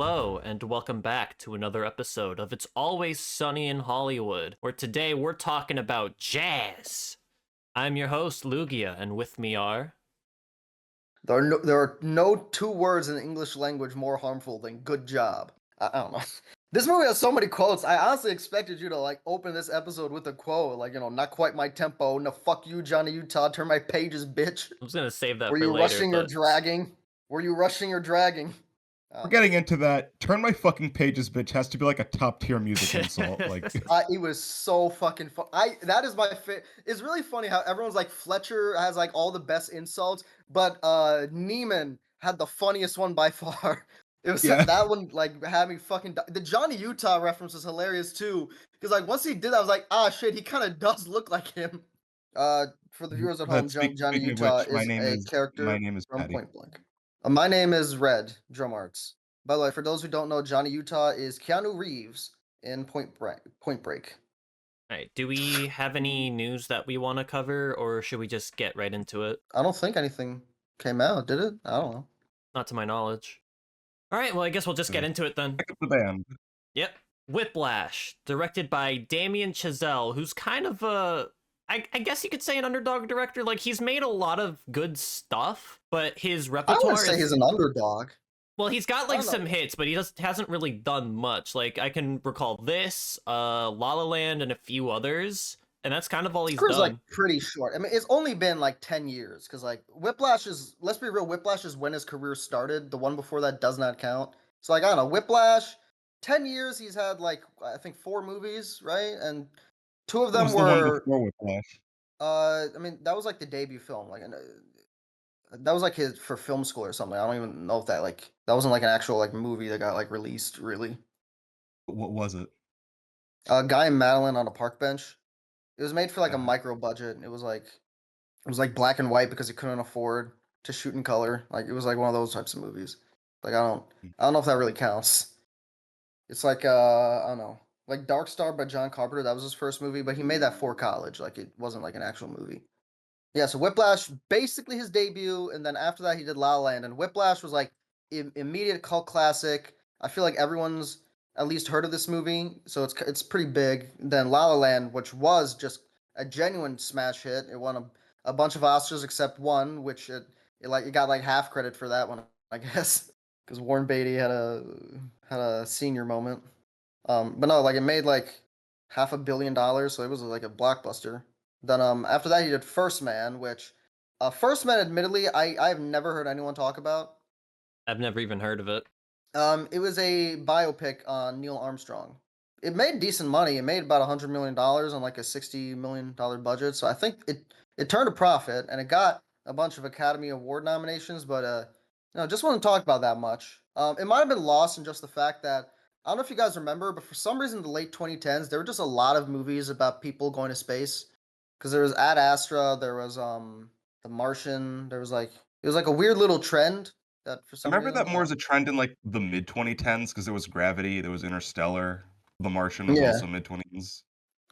Hello, and welcome back to another episode of It's Always Sunny in Hollywood, where today we're talking about jazz. I'm your host, Lugia, and with me are... There are no two words in the English language more harmful than good job. I don't know. This movie has so many quotes. I honestly expected you to open this episode with a quote, not quite my tempo. No, fuck you, Johnny Utah. Turn my pages, bitch. I was gonna save that Were for you later, rushing or but... dragging? Were you rushing or dragging? We're getting into that. Turn my fucking pages, bitch, has to be like a top tier music insult. It was so fucking fun. That is my It's really funny how everyone's like Fletcher has like all the best insults, but Neiman had the funniest one by far. It was Yeah. that one had me fucking the Johnny Utah reference was hilarious too because once he did that I was like, ah shit, he kind of does look like him. For the viewers at home, Johnny Speaking of Utah which, is a my character name is from Patty. Point Blank. My name is Red Drum Arts. By the way, for those who don't know, Johnny Utah is Keanu Reeves in Point Break. Alright, do we have any news that we want to cover, or should we just get right into it? I don't think anything came out, did it? I don't know. Not to my knowledge. Alright, well I guess we'll just get into it then. Pick up the band. Yep. Whiplash, directed by Damien Chazelle, who's kind of I guess you could say an underdog director. Like, he's made a lot of good stuff, but his I repertoire wouldn't say he's an underdog. Well, he's got like don't know. some hits, but he just hasn't really done much. Like, I can recall this, La La Land, and a few others, and that's kind of all he's Career's done. pretty short. I mean, it's only been 10 years because Whiplash is. Let's be real. Whiplash is when his career started. The one before that does not count. So I don't know. Whiplash, 10 years. He's had I think 4 movies, right? And 2 of What them was the one were. before Whiplash? I mean, that was the debut film. That was his for film school or something. I don't even know if that that wasn't an actual movie that got released really. What was it? Guy and Madeline on a park bench. It was made for a Uh, micro budget. It was black and white because he couldn't afford to shoot in color. It was one of those types of movies. I don't know if that really counts. It's I don't know. Dark Star by John Carpenter, that was his first movie, but he made that for college. It wasn't an actual movie. Yeah, so Whiplash, basically his debut, and then after that he did La La Land, and Whiplash was immediate cult classic. I feel like everyone's at least heard of this movie, so it's pretty big. Then La La Land, which was just a genuine smash hit. It won a bunch of Oscars except one, which it got half credit for that one, I guess, because Warren Beatty had a senior moment. But no, it made $500 million, so it was a blockbuster. Then after that he did First Man, which First Man, admittedly, I've never heard anyone talk about. I've never even heard of it. It was a biopic on Neil Armstrong. It made decent money. It made about $100 million on a $60 million budget. So I think it turned a profit and it got a bunch of Academy Award nominations, but just wouldn't talk about that much. It might have been lost in just the fact that I don't know if you guys remember, but for some reason in the late 2010s there were just a lot of movies about people going to space. Because there was Ad Astra, there was The Martian, there was it was a weird little trend that for I some remember reason. that more as a trend in the mid 2010s because there was Gravity, there was Interstellar, The Martian was Yeah. also mid 20s.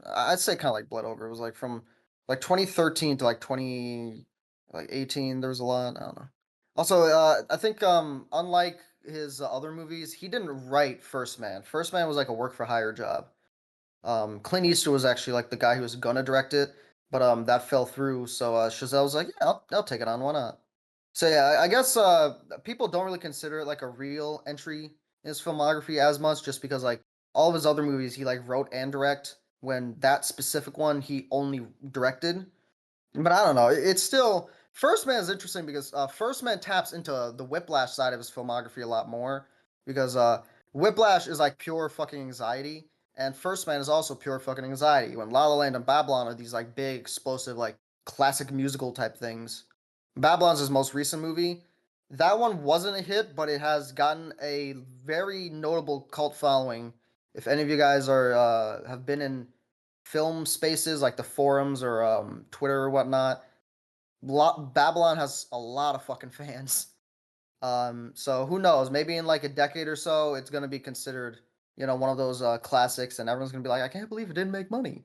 I'd say kind of bled over. It was from 2013 to 2018. There was a lot. I don't know. Also, I think unlike his other movies, he didn't write First Man. First Man was a work for hire job. Clint Eastwood was actually the guy who was gonna direct it, but that fell through. So Chazelle was like, yeah, I'll take it on. Why not? So yeah, I guess people don't really consider it a real entry in his filmography as much, just because all of his other movies he wrote and direct. When that specific one he only directed. But I don't know. It's still First Man is interesting because First Man taps into the Whiplash side of his filmography a lot more because Whiplash is pure fucking anxiety, and First Man is also pure fucking anxiety. When La La Land and Babylon are these big explosive classic musical type things. Babylon's his most recent movie. That one wasn't a hit, but it has gotten a very notable cult following. If any of you guys are have been in film spaces like the forums or Twitter or whatnot, Babylon has a lot of fucking fans. So who knows? Maybe in a decade or so, it's gonna be considered, one of those classics, and everyone's gonna be like, I can't believe it didn't make money.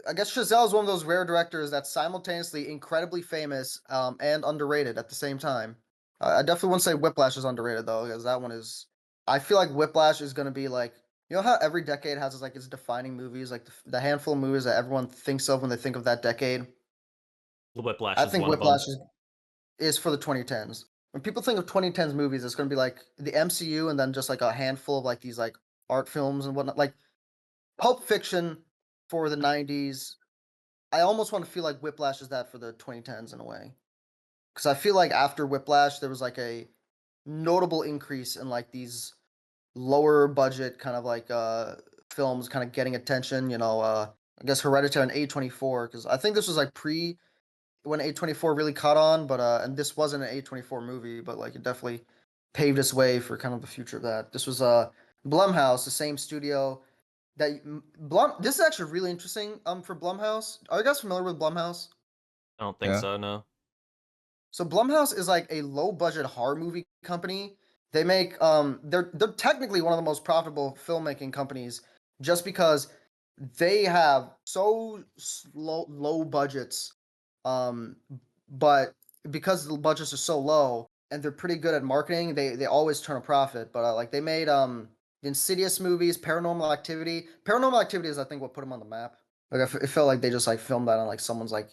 I guess Chazelle is one of those rare directors that's simultaneously incredibly famous and underrated at the same time. I definitely wouldn't say Whiplash is underrated though, because that one is. I feel like Whiplash is gonna be like, you know how every decade has like its defining movies, like the handful of movies that everyone thinks of when they think of that decade. Whiplash I is think one of them. Whiplash is for the 2010s. When people think of 2010s movies, it's gonna be like the MCU and then just like a handful of like these like art films and whatnot. Like Pulp Fiction for the 90s. I almost want to feel like Whiplash is that for the 2010s in a way. Because I feel like after Whiplash, there was like a notable increase in like these lower budget kind of like films kind of getting attention. I guess Hereditary and A24, because I think this was like pre when A24 really caught on, but and this wasn't an A24 movie, but like it definitely paved its way for kind of the future of that. This was Blumhouse, the same studio that Blum. This is actually really interesting. For Blumhouse, are you guys familiar with Blumhouse? I don't think Yeah. so, no. So Blumhouse is like a low budget horror movie company. They make they're technically one of the most profitable filmmaking companies just because they have so low budgets, um but because the budgets are so low and they're pretty good at marketing, they always turn a profit. But like they made the Insidious movies, Paranormal Activity. Paranormal Activity is I think what put them on the map. Like it felt like they just like filmed that on like someone's like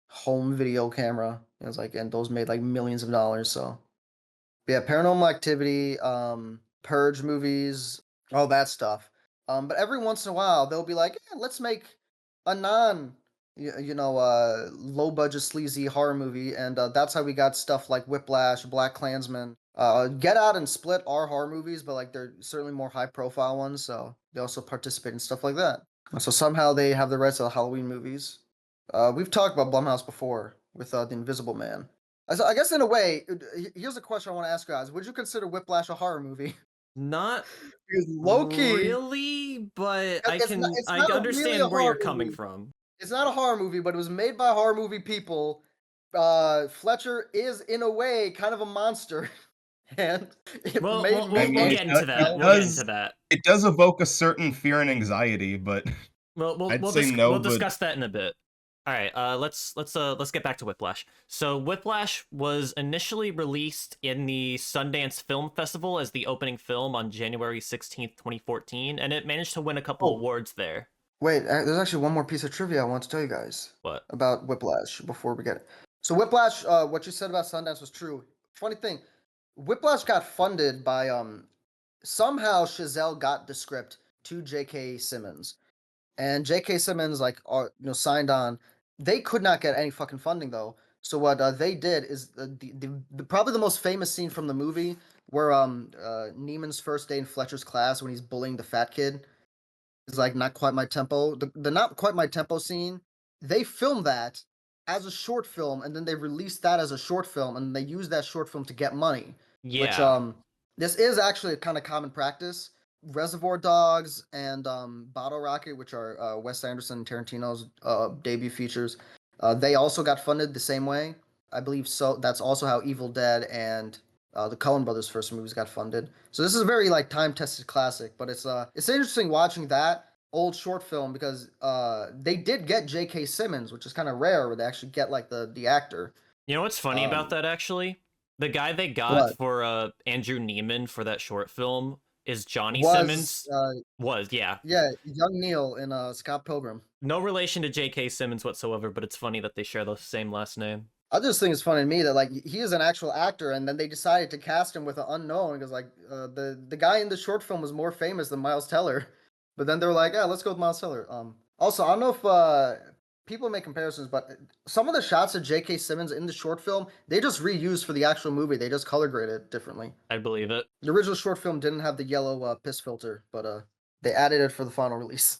home video camera. It was like, and those made like millions of dollars. So yeah, Paranormal Activity, Purge movies, all that stuff. But every once in a while they'll be like, yeah, let's make a low budget sleazy horror movie, and that's how we got stuff like Whiplash, Black Klansman. Get Out and Split are horror movies, but like they're certainly more high profile ones. So they also participate in stuff like that. So somehow they have the rights to the Halloween movies. We've talked about Blumhouse before with The Invisible Man. I guess in a way, here's a question I want to ask you guys: would you consider Whiplash a horror movie? Not Because low key, really, but it's I not really a understand where horror you're coming movie. from. It's not a horror movie, but it was made by horror movie people. Fletcher is in a way kind of a monster, and it Well, made I we'll mean, movies get into that. well. We'll get into that. it does evoke a certain fear and anxiety, but Well, I'd say no. we'll But discuss that in a bit. All right, let's get back to Whiplash. So Whiplash was initially released in the Sundance Film Festival as the opening film on January 16th, 2014, and it managed to win a couple Oh, awards there. wait, there's actually one more piece of trivia I want to tell you guys What? about Whiplash before we get it. So Whiplash, what you said about Sundance was true. Funny thing, Whiplash got funded by somehow Chazelle got the script to J.K. Simmons, and J.K. Simmons signed on. They could not get any fucking funding though. So what they did is the probably the most famous scene from the movie where Neiman's first day in Fletcher's class when he's bullying the fat kid is like not quite my tempo. The not quite my tempo scene, they filmed that as a short film, and then they released that as a short film, and they used that short film to get money. Which Yeah. this is actually a kind of common practice. Reservoir Dogs and Bottle Rocket, which are Wes Anderson and Tarantino's debut features, they also got funded the same way. I believe so. That's also how Evil Dead and the Coen Brothers' first movies got funded. So this is a very like time tested classic. But it's interesting watching that old short film because they did get J.K. Simmons, which is kind of rare, where they actually get like the actor. You know what's funny about Um, that actually? The guy they got what for Andrew Neiman for that short film is Johnny was Simmons. Was, yeah. yeah, young Neil in Scott Pilgrim. No relation to J.K. Simmons whatsoever, but it's funny that they share the same last name. I just think it's funny to me that like he is an actual actor, and then they decided to cast him with an unknown because like the guy in the short film was more famous than Miles Teller, but then they were like, yeah, let's go with Miles Teller. Also, I don't know if people make comparisons, but some of the shots of J.K. Simmons in the short film they just reused for the actual movie. They just color graded it differently. I believe it. The original short film didn't have the yellow piss filter, but they added it for the final release.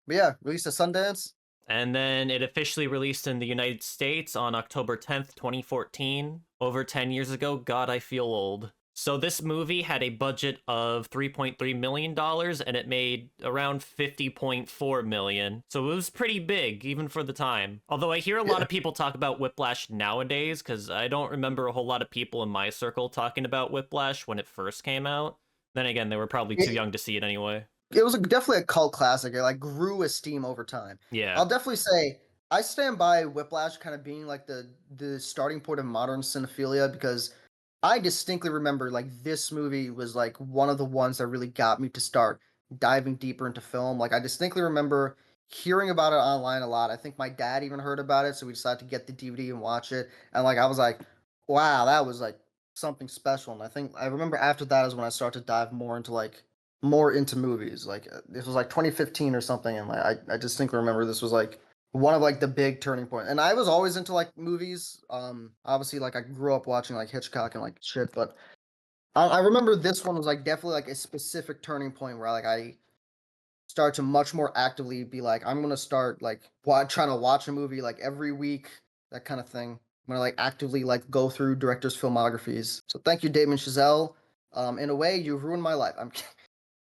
But yeah, released at Sundance. And then it officially released in the United States on October 10th, 2014. Over 10 years ago, God, I feel old. So this movie had a budget of $3.3 million and it made around $50.4 million. So it was pretty big, even for the time. Although I hear a lot Yeah. of people talk about Whiplash nowadays, because I don't remember a whole lot of people in my circle talking about Whiplash when it first came out. Then again, they were probably too young to see it anyway. It was definitely a cult classic. It like grew esteem over time. Yeah. I'll definitely say I stand by Whiplash kind of being like the starting point of modern cinephilia because I distinctly remember like this movie was like one of the ones that really got me to start diving deeper into film. Like I distinctly remember hearing about it online a lot. I think my dad even heard about it, so we decided to get the DVD and watch it. And like I was like, wow, that was like something special. And I think I remember after that is when I started to dive more into movies. Like this was like 2015 or something, and like I distinctly remember this was like one of like the big turning point. And I was always into like movies. Obviously like I grew up watching like Hitchcock and like shit, but I remember this one was like definitely like a specific turning point where like I start to much more actively be like I'm gonna start like trying to watch a movie like every week, that kind of thing. I'm gonna like actively like go through directors' filmographies. So thank you, Damien Chazelle. In a way, you've ruined my life. I'm kidding.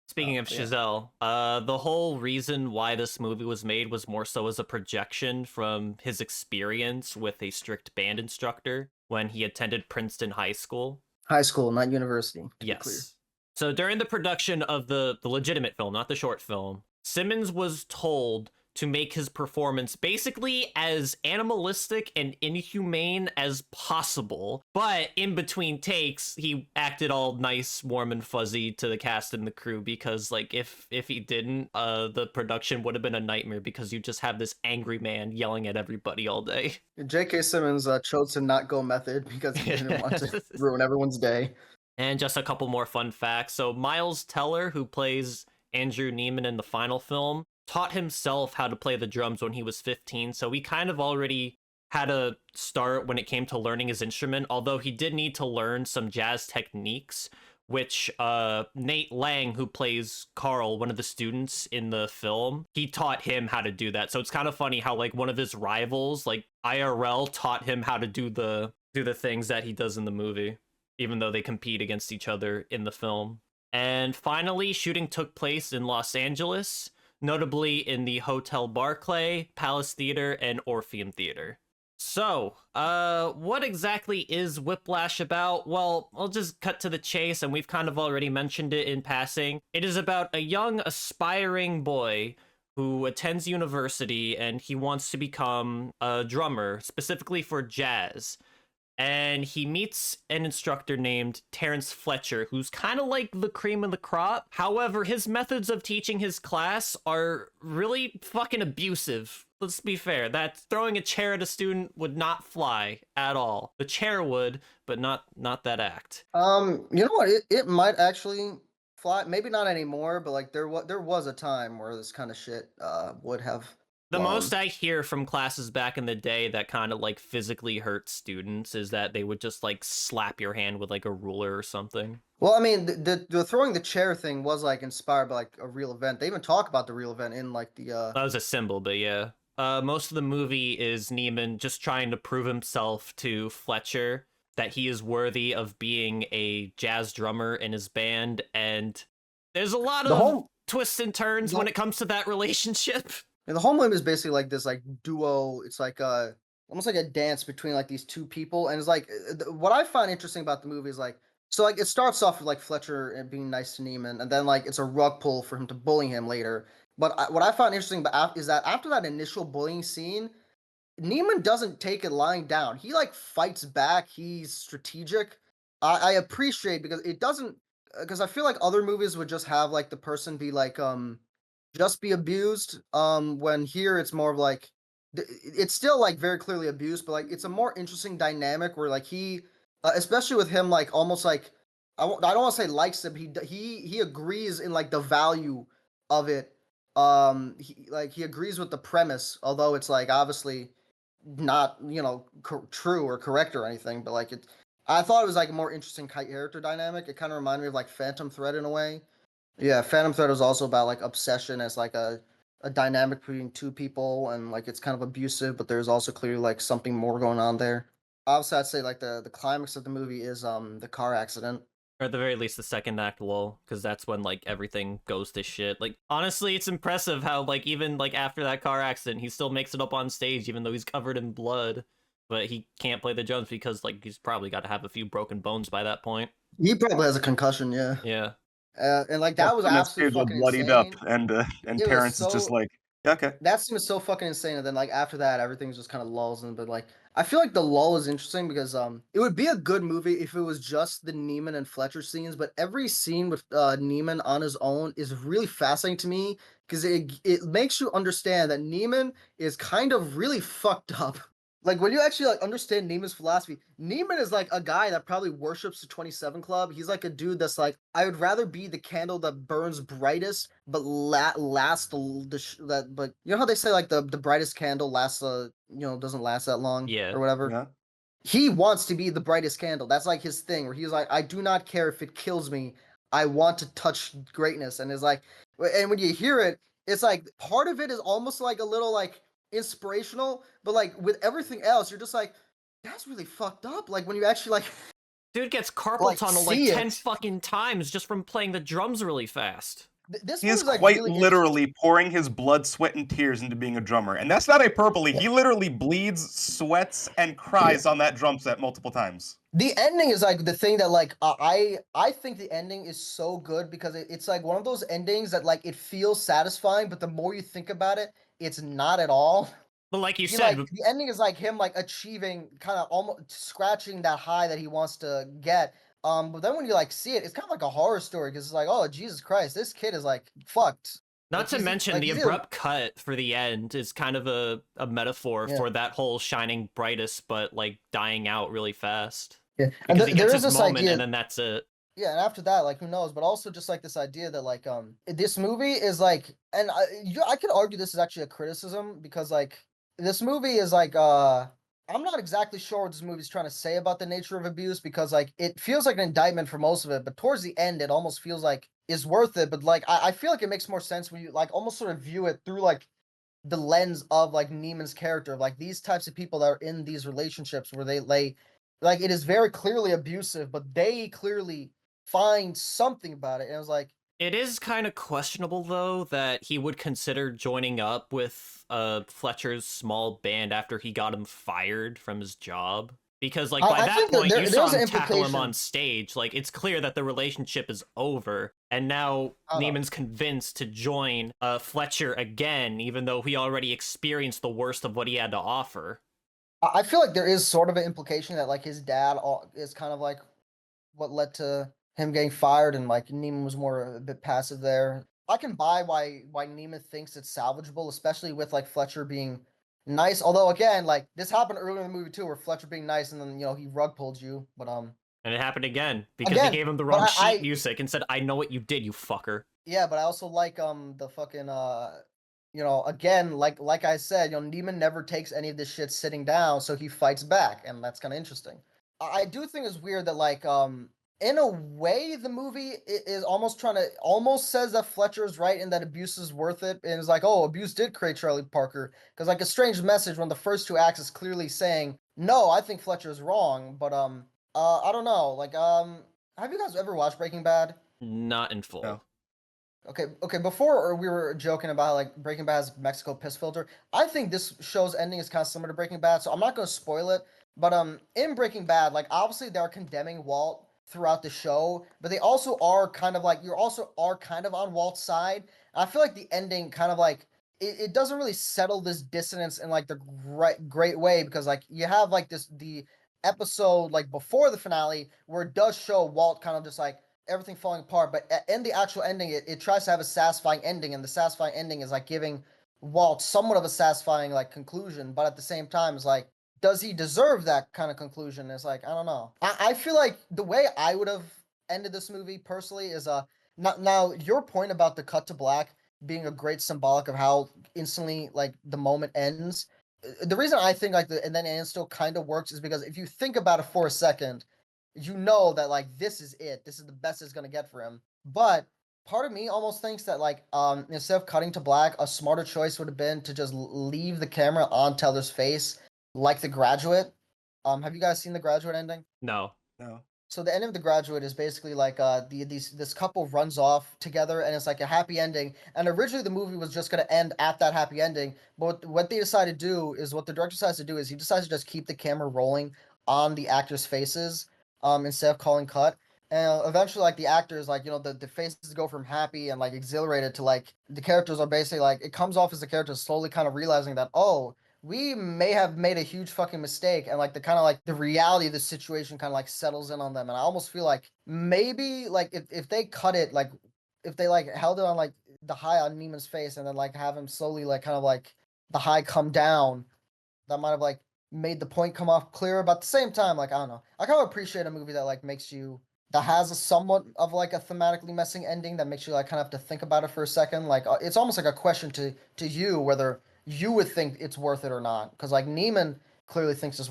Speaking of But yeah. Chazelle, the whole reason why this movie was made was more so as a projection from his experience with a strict band instructor when he attended Princeton High School. High school, not university, to be clear. Yes. So during the production of the legitimate film, not the short film, Simmons was told to make his performance basically as animalistic and inhumane as possible. But in between takes, he acted all nice, warm, and fuzzy to the cast and the crew because, like, if he didn't, the production would have been a nightmare because you just have this angry man yelling at everybody all day. J.K. Simmons chose to not go method because he didn't want to ruin everyone's day. And just a couple more fun facts. So Miles Teller, who plays Andrew Neiman in the final film, taught himself how to play the drums when he was 15. So he kind of already had a start when it came to learning his instrument, although he did need to learn some jazz techniques, which Nate Lang, who plays Carl, one of the students in the film, he taught him how to do that. So it's kind of funny how like one of his rivals, like IRL, taught him how to do the things that he does in the movie, even though they compete against each other in the film. And finally, shooting took place in Los Angeles, notably in the Hotel Barclay, Palace Theater, and Orpheum Theater. So, what exactly is Whiplash about? Well, I'll just cut to the chase, and we've kind of already mentioned it in passing. It is about a young, aspiring boy who attends university, and he wants to become a drummer, specifically for jazz. And he meets an instructor named Terrence Fletcher, who's kind of like the cream of the crop. However, his methods of teaching his class are really fucking abusive. Let's be fair. That throwing a chair at a student would not fly at all. The chair would, but not that act. You know what? It might actually fly. Maybe not anymore, but like there was a time where this kind of shit would have The flown. most I hear from classes back in the day that kind of like physically hurt students is that they would just like slap your hand with like a ruler or something. Well, I mean, the throwing the chair thing was like inspired by like a real event. They even talk about the real event in like the That was a symbol, but yeah. Most of the movie is Neiman just trying to prove himself to Fletcher that he is worthy of being a jazz drummer in his band, and there's a lot the of whole twists and turns the, when it comes to that relationship. the whole movie is basically like this like duo. It's like almost like a dance between like these two people, and it's like what I find interesting about the movie is like so like it starts off with like Fletcher and being nice to Neiman, and then like it's a rug pull for him to bully him later. But what I find interesting about is that after that initial bullying scene, Neiman doesn't take it lying down. He like fights back. He's strategic. I appreciate because it doesn't because I feel like other movies would just have like the person be like just be abused. When here it's more of like it's still like very clearly abused, but like it's a more interesting dynamic where like he, especially with him, like almost like I don't want to say likes it, but he agrees in like the value of it. He agrees with the premise, although it's like obviously not true or correct or anything, but like it. I thought it was like a more interesting character dynamic. It kind of reminded me of like Phantom Thread in a way. Yeah, Phantom Thread was also about like obsession as like a dynamic between two people, and like it's kind of abusive, but there's also clearly like something more going on there. Obviously, I'd say like the climax of the movie is the car accident. Or at the very least the second act lull, because that's when like everything goes to shit. Like honestly, it's impressive how like even like after that car accident he still makes it up on stage even though he's covered in blood, but he can't play the drums because like he's probably got to have a few broken bones by that point. He probably has a concussion, yeah. Yeah. And like Yeah, that was and that absolutely stage all fucking bloodied up, insane. and It was Terrence is just so like, Okay. That scene was so fucking insane, and then like after that, everything's just kind of lulls. And but like, I feel like the lull is interesting because it would be a good movie if it was just the Neiman and Fletcher scenes. But every scene with Neiman on his own is really fascinating to me because it makes you understand that Neiman is kind of really fucked up. Like when you actually like understand Neiman's philosophy, Neiman is like a guy that probably worships the 27 Club. He's like a dude that's like, I would rather be the candle that burns brightest, but last that. But you know how they say like the brightest candle lasts doesn't last that long Yeah. or whatever. Yeah. He wants to be the brightest candle. That's like his thing. Where he's like, I do not care if it kills me. I want to touch greatness. And it's like, and when you hear it, it's like part of it is almost like a little like inspirational, but like with everything else, you're just like, that's really fucked up. Like when you actually Dude gets carpal like tunnel like see 10 it. fucking times just from playing the drums really fast. This He is movie's like quite really literally pouring his blood, sweat, and tears into being a drummer. And that's not hyperbole. He literally bleeds, sweats, and cries on that drum set multiple times. The ending is like the thing that like I think the ending is so good because it's like one of those endings that like it feels satisfying, but the more you think about it, it's not at all. But like you He said, like the ending is like him like achieving kind of almost scratching that high that he wants to get. But then when you like see it, it's kind of like a horror story because it's like, oh Jesus Christ, this kid is like fucked. not Like to mention the he's abrupt cut for the end is kind of a metaphor yeah. for that whole shining brightest, but like dying out really fast. Yeah, and Because he there gets is his this moment idea. and then that's it. Yeah, and after that, like who knows? But also just like this idea that like this movie is like, and I could argue this is actually a criticism because like this movie is like I'm not exactly sure what this movie's trying to say about the nature of abuse because like it feels like an indictment for most of it, but towards the end it almost feels like it's worth it. But like I feel like it makes more sense when you like almost sort of view it through like the lens of like Neiman's character, like these types of people that are in these relationships where they lay like it is very clearly abusive, but they clearly find something about it. And it was like, It is kind of questionable though that he would consider joining up with Fletcher's small band after he got him fired from his job. Because like by I that think that point you saw there's an him tackle him implication. on stage. Like it's clear that the relationship is over. And now I don't know. Neiman's convinced to join Fletcher again, even though he already experienced the worst of what he had to offer. I feel like there is sort of an implication that like his dad is kind of like what led to him getting fired, and like Neiman was more a bit passive there. I can buy why Neiman thinks it's salvageable, especially with like Fletcher being nice. Although again, like this happened earlier in the movie too, where Fletcher being nice and then he rug pulled you. But And it happened again because he again, gave him the but wrong sheet I music and said, "I know what you did, you fucker." yeah, but I also like the fucking again like I said, Neiman never takes any of this shit sitting down, so he fights back, and that's kind of interesting. I do think it's weird that like in a way the movie is almost trying to almost says that Fletcher is right and that abuse is worth it, and it's like, oh, abuse did create Charlie Parker, because like a strange message when the first two acts is clearly saying no, I think Fletcher is wrong. But I don't know, like have you guys ever watched Breaking Bad? Not in full. No. Okay. Before we were joking about like Breaking Bad has Mexico piss filter. I think this show's ending is kind of similar to Breaking Bad, so I'm not going to spoil it. But in Breaking Bad, like obviously they're condemning Walt throughout the show, but they also are kind of like you also are kind of on Walt's side. And I feel like the ending kind of like it doesn't really settle this dissonance in like the great way because like you have like the episode like before the finale where it does show Walt kind of just like everything falling apart. But in the actual ending, it tries to have a satisfying ending, and the satisfying ending is like giving Walt somewhat of a satisfying like conclusion. But at the same time, it's like, does he deserve that kind of conclusion? It's like I don't know. I feel like the way I would have ended this movie personally is now your point about the cut to black being a great symbolic of how instantly like the moment ends. The reason I think like the and then it still kind of works is because if you think about it for a second, you know that like this is it. This is the best it's gonna get for him. But part of me almost thinks that like instead of cutting to black, a smarter choice would have been to just leave the camera on Teller's face, like The Graduate. Have you guys seen The Graduate ending? No. No. So the end of The Graduate is basically like this couple runs off together and it's like a happy ending. And originally the movie was just gonna end at that happy ending, but what they decided to do is what the director decides to do is he decides to just keep the camera rolling on the actors' faces instead of calling cut. And eventually, like the actors, like the faces go from happy and like exhilarated to like the characters are basically like it comes off as the characters slowly kind of realizing that, oh, we may have made a huge fucking mistake, and like the kind of like the reality of the situation kind of like settles in on them. And I almost feel like maybe like if they cut it, like if they like held it on like the high on Neiman's face and then like have him slowly like kind of like the high come down, that might have like made the point come off clearer. But at the same time, like I don't know, I kind of appreciate a movie that like makes you that has a somewhat of like a thematically messing ending that makes you like kind of have to think about it for a second. Like it's almost like a question to you whether you would think it's worth it or not. Because like Neiman clearly thinks it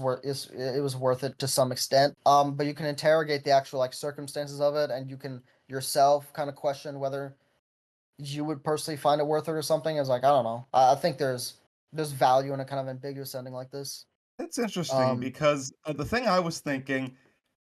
was worth it to some extent. But you can interrogate the actual like circumstances of it, and you can yourself kind of question whether you would personally find it worth it or something. Is like I don't know. I think there's value in a kind of ambiguous ending like this. It's interesting Um, because the thing I was thinking,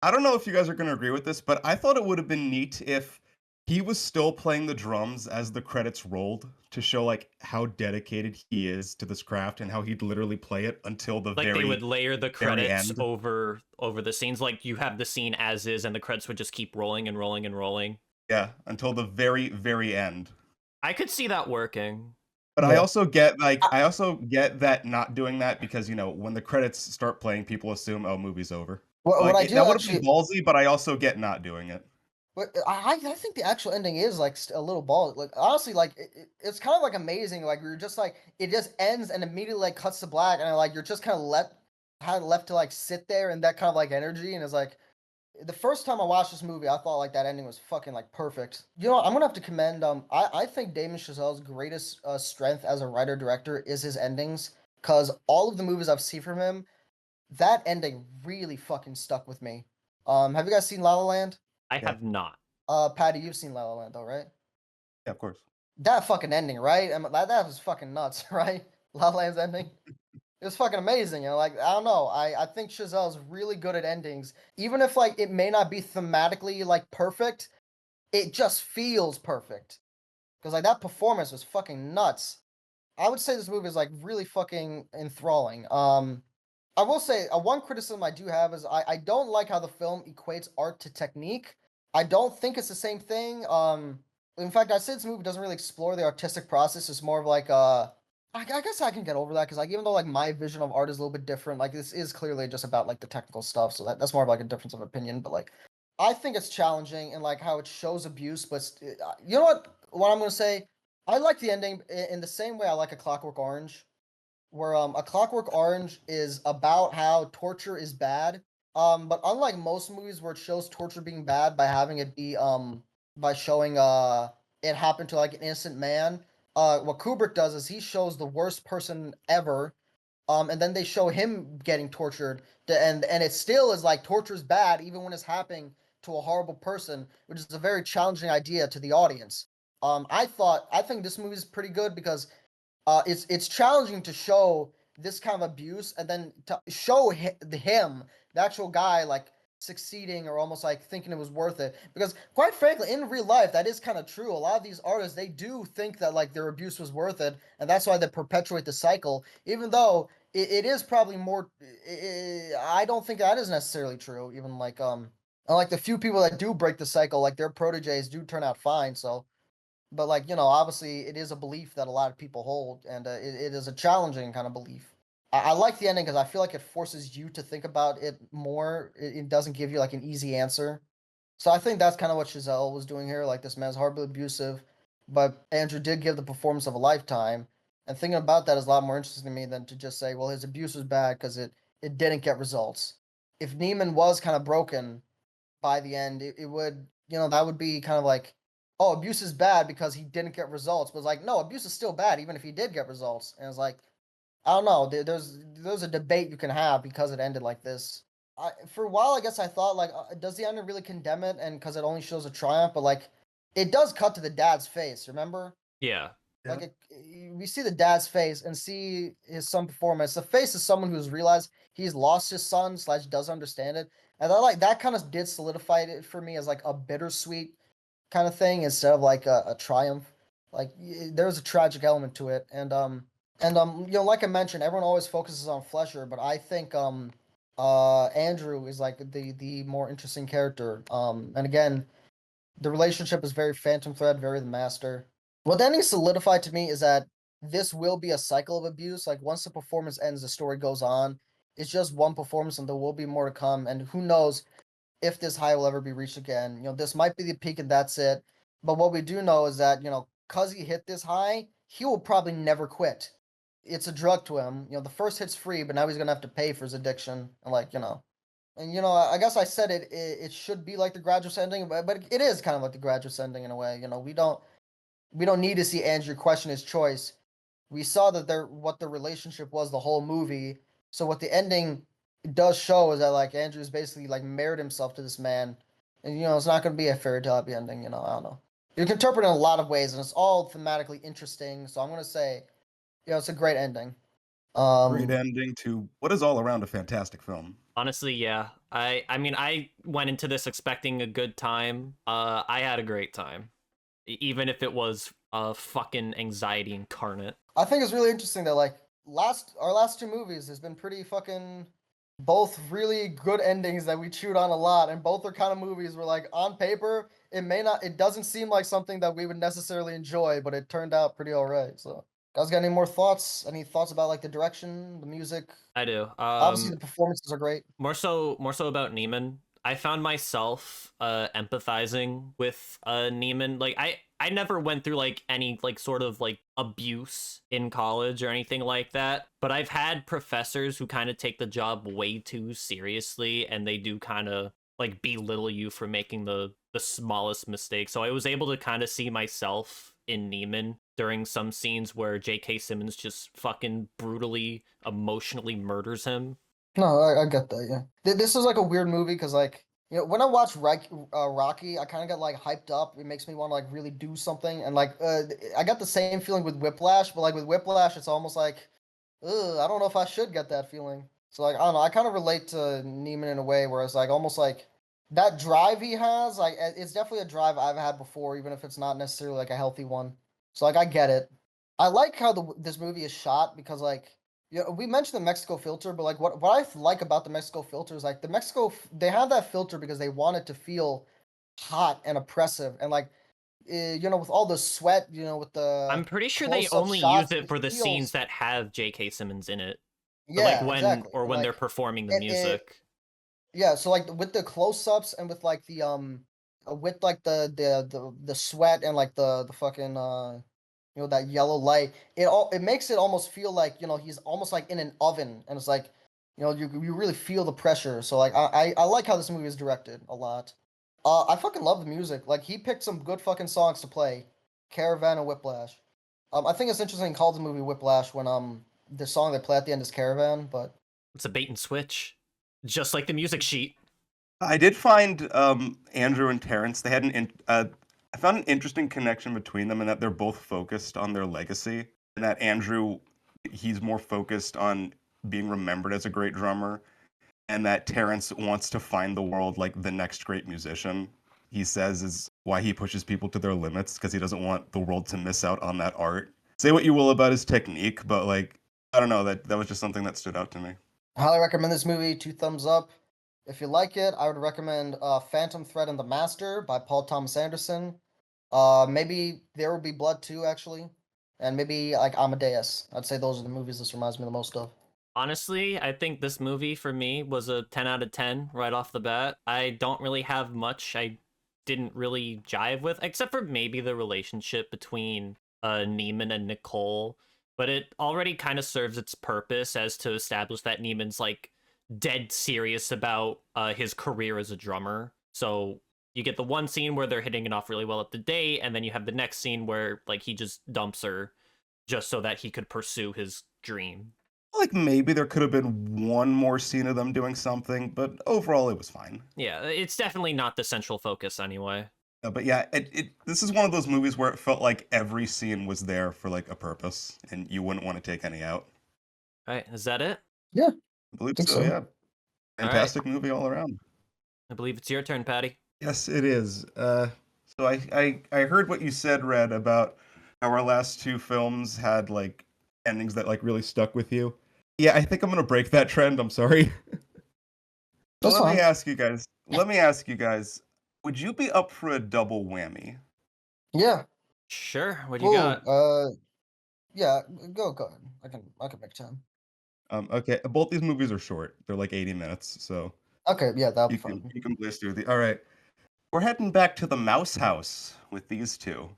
I don't know if you guys are going to agree with this, but I thought it would have been neat if he was still playing the drums as the credits rolled to show like how dedicated he is to this craft and how he'd literally play it until the Like they would layer the very credits end. over the scenes. Like you have the scene as is, and the credits would just keep rolling and rolling and rolling. Yeah, until the very end. I could see that working. But yeah. I also get that not doing that because, when the credits start playing, people assume, oh, movie's over. What Like I do that would have been actually ballsy, but I also get not doing it. But I think the actual ending is like a little ball. Like honestly, like it's kind of like amazing. Like you're just like it just ends and immediately like cuts to black, and like you're just kind of left to like sit there in that kind of like energy. And it's like the first time I watched this movie, I thought like that ending was fucking like perfect. You know, what, I'm gonna have to commend. I think Damien Chazelle's greatest strength as a writer director is his endings, because all of the movies I've seen from him, that ending really fucking stuck with me. Have you guys seen La La Land? I Yeah, have not. Patty, you've seen La La Land though, right? yeah, of course. That fucking ending, right? That was fucking nuts, right? La La Land's ending. It was fucking amazing. Like I don't know. I think Chazelle's really good at endings. Even if like it may not be thematically like perfect, it just feels perfect. Cause like that performance was fucking nuts. I would say this movie is like really fucking enthralling. I will say one criticism I do have is I don't like how the film equates art to technique. I don't think it's the same thing. In fact, I say this movie doesn't really explore the artistic process. It's more of like I guess I can get over that because like even though like my vision of art is a little bit different, like this is clearly just about like the technical stuff. So that's more of like a difference of opinion. But like I think it's challenging and like how it shows abuse. But you know what I'm gonna say. I like the ending in the same way I like A Clockwork Orange, where A Clockwork Orange is about how torture is bad. But unlike most movies where it shows torture being bad by having it be by showing it happened to like an innocent man, what Kubrick does is he shows the worst person ever, and then they show him getting tortured, and it still is like torture is bad even when it's happening to a horrible person, which is a very challenging idea to the audience. I think this movie is pretty good because it's challenging to show this kind of abuse and then to show him, the actual guy, like succeeding or almost like thinking it was worth it. Because quite frankly, in real life, that is kind of true. A lot of these artists, they do think that like their abuse was worth it, and that's why they perpetuate the cycle. Even though it is probably more, I don't think that is necessarily true. Even like and like the few people that do break the cycle, like their proteges do turn out fine. So but like obviously it is a belief that a lot of people hold, and it is a challenging kind of belief. I like the ending because I feel like it forces you to think about it more. It doesn't give you like an easy answer. So I think that's kind of what Chazelle was doing here. Like this man's horribly abusive, but Andrew did give the performance of a lifetime. And thinking about that is a lot more interesting to me than to just say, well, his abuse was bad because it didn't get results. If Neiman was kind of broken by the end, it would, that would be kind of like, oh, abuse is bad because he didn't get results. But it's like, no, abuse is still bad even if he did get results. And it's like, I don't know. There's a debate you can have because it ended like this. For a while, I guess I thought like, does the ending really condemn it? And because it only shows a triumph, but like, it does cut to the dad's face. Remember? Yeah. Yeah. Like we see the dad's face and see his son performance. The face is someone who's realized he's lost his son slash does understand it, and I like that kind of did solidify it for me as like a bittersweet kind of thing instead of like a triumph. Like there's a tragic element to it, and like I mentioned, everyone always focuses on Flesher, but I think Andrew is like the more interesting character. And again, the relationship is very Phantom Thread, very the Master. What the ending solidified to me is that this will be a cycle of abuse. Like once the performance ends, the story goes on. It's just one performance, and there will be more to come. And who knows if this high will ever be reached again? This might be the peak, and that's it. But what we do know is that cause he hit this high, he will probably never quit. It's a drug to him. The first hit's free, but now he's gonna have to pay for his addiction. And and I guess I said it should be like the Graduates ending, but it is kind of like the Graduates ending in a way. We don't need to see Andrew question his choice. We saw that what the relationship was the whole movie. So what the ending does show is that like Andrew's basically like married himself to this man, and it's not going to be a fairy tale happy ending. I don't know. You can interpret it in a lot of ways, and it's all thematically interesting. So I'm going to say, it's a great ending. Great Um, ending to what is all around a fantastic film. Honestly, yeah. I mean, I went into this expecting a good time. I had a great time, even if it was fucking anxiety incarnate. I think it's really interesting that like our last two movies has been pretty fucking both really good endings that we chewed on a lot, and both are kind of movies where like on paper it doesn't seem like something that we would necessarily enjoy, but it turned out pretty alright. So guys got any more thoughts? Any thoughts about like the direction, the music? I do. Obviously the performances are great. More so about Neiman. I found myself empathizing with Neiman. Like I never went through like any like sort of like abuse in college or anything like that, but I've had professors who kind of take the job way too seriously, and they do kind of like belittle you for making the smallest mistake. So I was able to kind of see myself in Neiman during some scenes where J.K. Simmons just fucking brutally emotionally murders him. No, I get that. Yeah, this is like a weird movie because like when I watch Rocky, I kind of get like hyped up. It makes me want to like really do something, and like I got the same feeling with Whiplash, but like with Whiplash, it's almost like, ugh, I don't know if I should get that feeling. So like I don't know, I kind of relate to Neiman in a way where it's like almost like that drive he has, like it's definitely a drive I've had before, even if it's not necessarily like a healthy one. So like I get it. I like how this movie is shot because like yeah, we mentioned the Mexico filter, but like what I like about the Mexico filter is like they have that filter because they want it to feel hot and oppressive and like with all the sweat, with the I'm pretty sure they close up only use shots, it it for the scenes feels that have J.K. Simmons in it. Or like yeah, exactly. And when they're like performing the it music. yeah, so like with the close ups and with like the with like the sweat and like the fucking that yellow light, it makes it almost feel like he's almost like in an oven, and it's like you really feel the pressure. So like I like how this movie is directed a lot. I fucking love the music. Like he picked some good fucking songs to play, Caravan and Whiplash. I think it's interesting he called the movie Whiplash when the song they play at the end is Caravan, but It's a bait and switch. Just like the music sheet. I did find Andrew and Terrence. They had I found an interesting connection between them in that they're both focused on their legacy, and that Andrew, he's more focused on being remembered as a great drummer, and that Terrence wants to find the world like the next great musician. He says is why he pushes people to their limits because he doesn't want the world to miss out on that art. Say what you will about his technique, but like I don't know that was just something that stood out to me. highly recommend this movie. 2 thumbs up. If you like it, I would recommend Phantom Thread and the Master by Paul Thomas Anderson. Maybe There Will Be Blood too, actually, and maybe like Amadeus. I'd say those are the movies this reminds me the most of. Honestly, I think this movie for me was a 10 out of 10 right off the bat. I don't really have much I didn't really jive with, except for maybe the relationship between Neiman and Nicole. But it already kind of serves its purpose as to establish that Neiman's like dead serious about his career as a drummer. So you get the one scene where they're hitting it off really well at the date, and then you have the next scene where like he just dumps her just so that he could pursue his dream. Like maybe there could have been one more scene of them doing something, but overall it was fine. Yeah, it's definitely not the central focus anyway. But yeah, this is one of those movies where it felt like every scene was there for like a purpose, and you wouldn't want to take any out. All right, is that it? Yeah, I believe think so. so. Yeah, All right, fantastic movie all around. I believe it's your turn, Patty. Yes, it is. So I heard what you said, Red, about how our last two films had like endings that like really stuck with you. Yeah, I think I'm gonna break that trend. I'm sorry. So That's let me fine. ask you guys. Let me ask you guys. Would you be up for a double whammy? Yeah. Sure. What do you Ooh, got? yeah, go ahead. I can make time. Okay, both these movies are short. They're like 80 minutes, so Okay, yeah, that'll be you can fine. you can blaze through the. All right, we're heading back to the Mouse House with these two.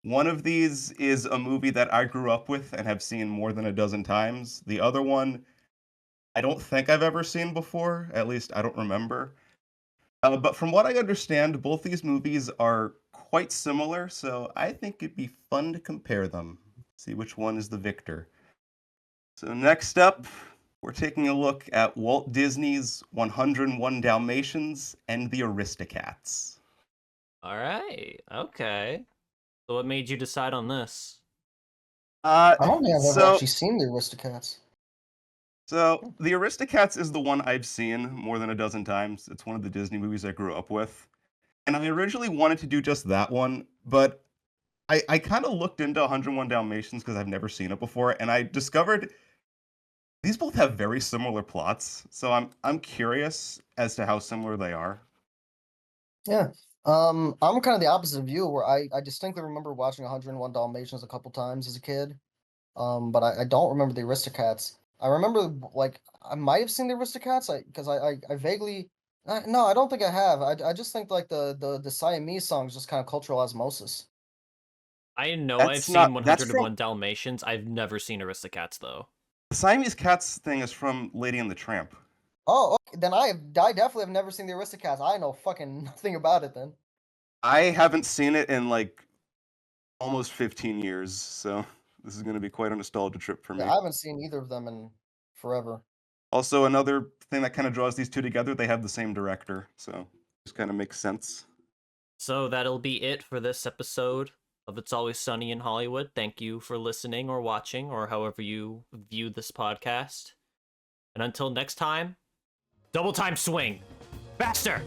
One of these is a movie that I grew up with and have seen more than a dozen times. The other one, I don't think I've ever seen before. At least I don't remember. But from what I understand, both these movies are quite similar, so I think it'd be fun to compare them, see which one is the victor. So next up, we're taking a look at Walt Disney's 101 Dalmatians and the Aristocats. All right. Okay. So what made you decide on this? I don't think I've ever So actually seen the Aristocats. So, The Aristocats is the one I've seen more than a dozen times. It's one of the Disney movies I grew up with. And I originally wanted to do just that one, but I kind of looked into 101 Dalmatians because I've never seen it before, and I discovered these both have very similar plots. So I'm curious as to how similar they are. Yeah. I'm kind of the opposite of you, where I distinctly remember watching 101 Dalmatians a couple times as a kid. But I don't remember the Aristocats. I remember like I might have seen the Aristocats, because I vaguely no, I don't think I have. I just think like the Siamese songs just kind of cultural osmosis. I know I've That's seen not that's from 101 Dalmatians. I've never seen Aristocats though. the Siamese Cats thing is from Lady and the Tramp. Oh, okay, then I definitely have never seen the Aristocats. I know fucking nothing about it then. I haven't seen it in like almost 15 years, so this is going to be quite a nostalgia trip for Yeah, me. I haven't seen either of them in forever. Also, another thing that kind of draws these two together, they have the same director, so just kind of makes sense. So that'll be it for this episode of It's Always Sunny in Hollywood. Thank you for listening or watching or however you view this podcast. And until next time, double time swing. Faster!